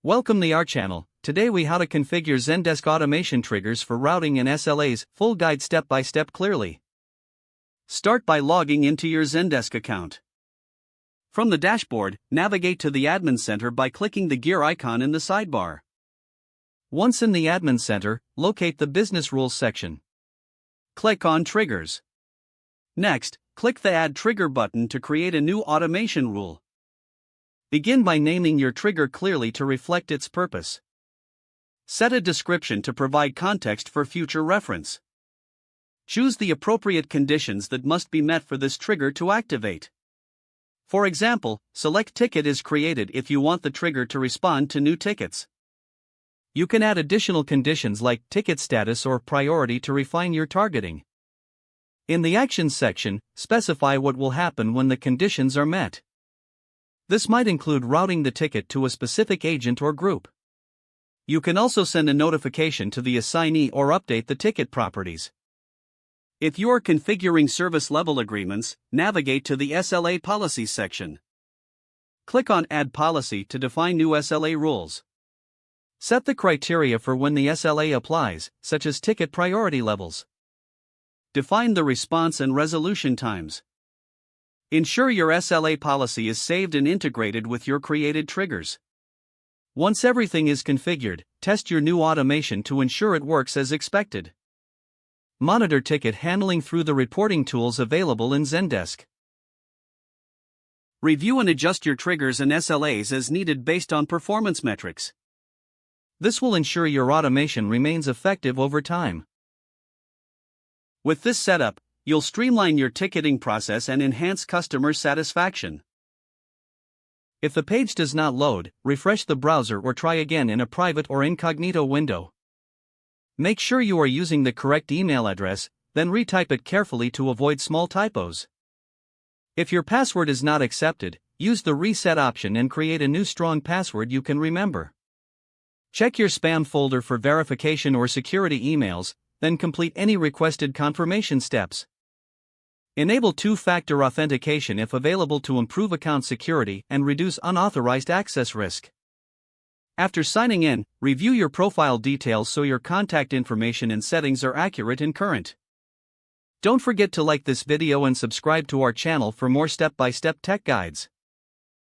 Welcome to our channel. Today we how to configure Zendesk automation triggers for routing and SLAs, full guide step by step clearly. Start by logging into your Zendesk account. From the dashboard, navigate to the Admin Center by clicking the gear icon in the sidebar. Once in the Admin Center, locate the Business Rules section. Click on Triggers. Next, click the Add Trigger button to create a new automation rule. Begin by naming your trigger clearly to reflect its purpose. Set a description to provide context for future reference. Choose the appropriate conditions that must be met for this trigger to activate. For example, select Ticket is created if you want the trigger to respond to new tickets. You can add additional conditions like ticket status or priority to refine your targeting. In the Actions section, specify what will happen when the conditions are met. This might include routing the ticket to a specific agent or group. You can also send a notification to the assignee or update the ticket properties. If you are configuring service level agreements, navigate to the SLA Policies section. Click on Add Policy to define new SLA rules. Set the criteria for when the SLA applies, such as ticket priority levels. Define the response and resolution times. Ensure your SLA policy is saved and integrated with your created triggers. Once everything is configured, test your new automation to ensure it works as expected. Monitor ticket handling through the reporting tools available in Zendesk. Review and adjust your triggers and SLAs as needed based on performance metrics. This will ensure your automation remains effective over time. With this setup, you'll streamline your ticketing process and enhance customer satisfaction. If the page does not load, refresh the browser or try again in a private or incognito window. Make sure you are using the correct email address, then retype it carefully to avoid small typos. If your password is not accepted, use the reset option and create a new strong password you can remember. Check your spam folder for verification or security emails, then complete any requested confirmation steps. Enable two-factor authentication if available to improve account security and reduce unauthorized access risk. After signing in, review your profile details so your contact information and settings are accurate and current. Don't forget to like this video and subscribe to our channel for more step-by-step tech guides.